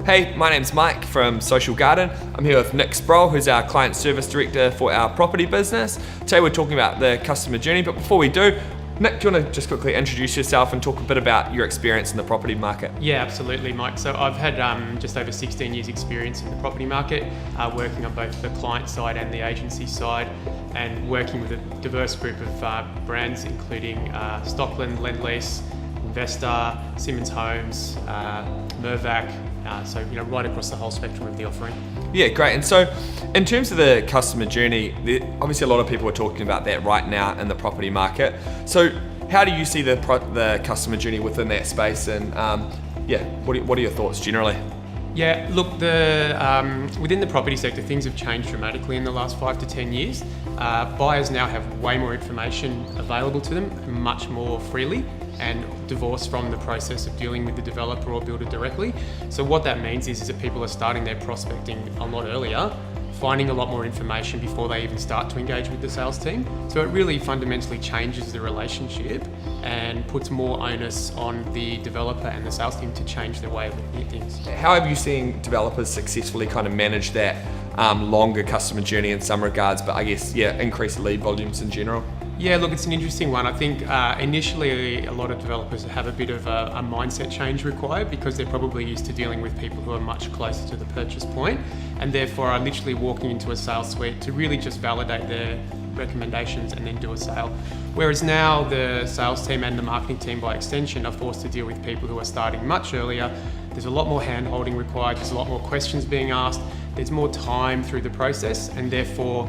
Hey, my name's Mike from Social Garden. I'm here with Nick Sproal, who's our Client Service Director for our property business. Today we're talking about the customer journey, but before we do, Nick, do you want to just quickly introduce yourself and talk a bit about your experience in the property market? Yeah, absolutely, Mike. So I've had just over 16 years experience in the property market, working on both the client side and the agency side, and working with a diverse group of brands, including Stockland, Lendlease, Investor, Simmons Homes, Mirvac, so right across the whole spectrum of the offering. Yeah, great. And so in terms of the customer journey, obviously a lot of people are talking about that right now in the property market. So how do you see the customer journey within that space? And what are your thoughts generally? Yeah, look, within the property sector, things have changed dramatically in the last 5 to 10 years. Buyers now have way more information available to them, much more freely, and divorced from the process of dealing with the developer or builder directly. So what that means is that people are starting their prospecting a lot earlier, finding a lot more information before they even start to engage with the sales team. So it really fundamentally changes the relationship and puts more onus on the developer and the sales team to change their way of looking at things. How have you seen developers successfully kind of manage that longer customer journey in some regards, but I guess, increase lead volumes in general? Yeah, look, it's an interesting one. I think initially a lot of developers have a bit of a mindset change required because they're probably used to dealing with people who are much closer to the purchase point, and therefore are literally walking into a sales suite to really just validate their recommendations and then do a sale. Whereas now the sales team and the marketing team by extension are forced to deal with people who are starting much earlier. There's a lot more hand-holding required, there's a lot more questions being asked, there's more time through the process, and therefore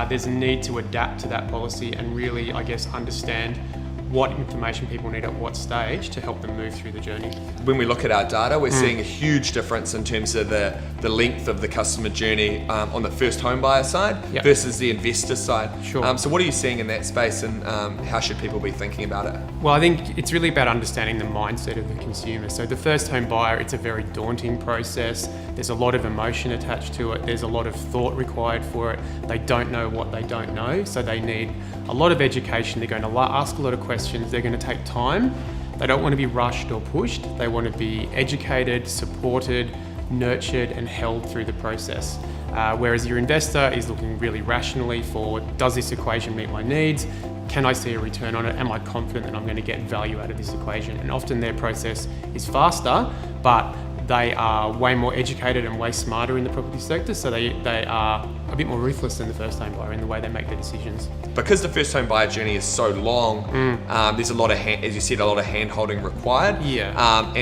there's a need to adapt to that policy and really, I guess, understand what information people need at what stage to help them move through the journey. When we look at our data, we're seeing a huge difference in terms of the length of the customer journey on the first home buyer side versus the investor side. Sure. So what are you seeing in that space, and how should people be thinking about it? Well, I think it's really about understanding the mindset of the consumer. So the first home buyer, it's a very daunting process. There's a lot of emotion attached to it. There's a lot of thought required for it. They don't know what they don't know, so they need a lot of education. They're going to ask a lot of questions. They're going to take time. They don't want to be rushed or pushed. They want to be educated, supported, nurtured, and held through the process. Whereas your investor is looking really rationally for, does this equation meet my needs? Can I see a return on it? Am I confident that I'm going to get value out of this equation? And often their process is faster, but they are way more educated and way smarter in the property sector, so they are a bit more ruthless than the first home buyer in the way they make their decisions. Because the first home buyer journey is so long, there's a lot of, as you said, a lot of hand-holding required. Yeah.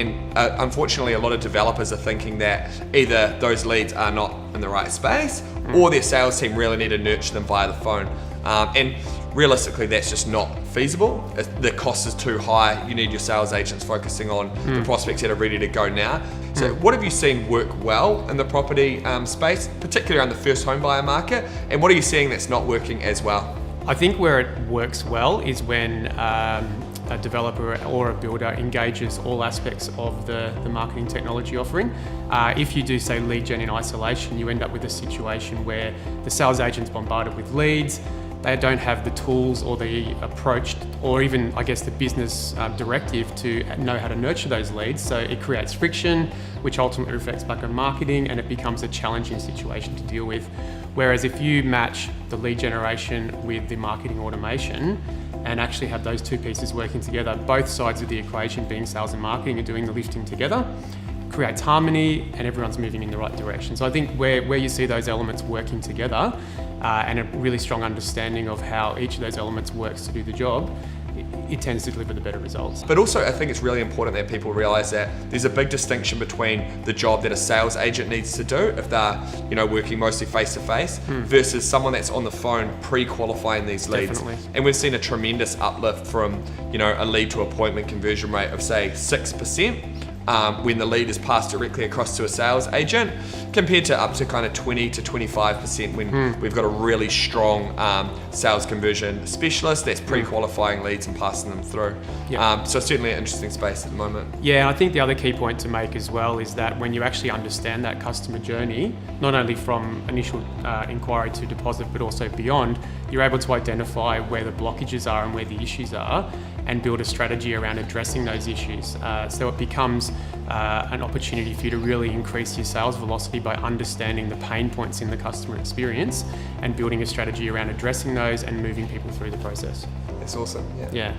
Unfortunately, a lot of developers are thinking that either those leads are not in the right space, or their sales team really need to nurture them via the phone. And realistically, that's just not feasible. The cost is too high. You need your sales agents focusing on the prospects that are ready to go now. So what have you seen work well in the property space, particularly around the first home buyer market? And what are you seeing that's not working as well? I think where it works well is when a developer or a builder engages all aspects of the marketing technology offering. If you do, say, lead gen in isolation, you end up with a situation where the sales agent's bombarded with leads. They don't have the tools or the approach or even, I guess, the business directive to know how to nurture those leads. So it creates friction, which ultimately reflects back on marketing, and it becomes a challenging situation to deal with. Whereas if you match the lead generation with the marketing automation and actually have those two pieces working together, both sides of the equation, being sales and marketing, are doing the lifting together, creates harmony and everyone's moving in the right direction. So I think where you see those elements working together and a really strong understanding of how each of those elements works to do the job, it tends to deliver the better results. But also, I think it's really important that people realise that there's a big distinction between the job that a sales agent needs to do if they're, working mostly face-to-face, versus someone that's on the phone pre-qualifying these leads. Definitely. And we've seen a tremendous uplift from, a lead to appointment conversion rate of, say, 6%. When the lead is passed directly across to a sales agent, compared to up to kind of 20 to 25% when we've got a really strong sales conversion specialist that's pre-qualifying leads and passing them through. Yeah. So certainly an interesting space at the moment. Yeah, I think the other key point to make as well is that when you actually understand that customer journey, not only from initial inquiry to deposit, but also beyond, you're able to identify where the blockages are and where the issues are, and build a strategy around addressing those issues. So it becomes an opportunity for you to really increase your sales velocity by understanding the pain points in the customer experience and building a strategy around addressing those and moving people through the process. That's awesome. Yeah.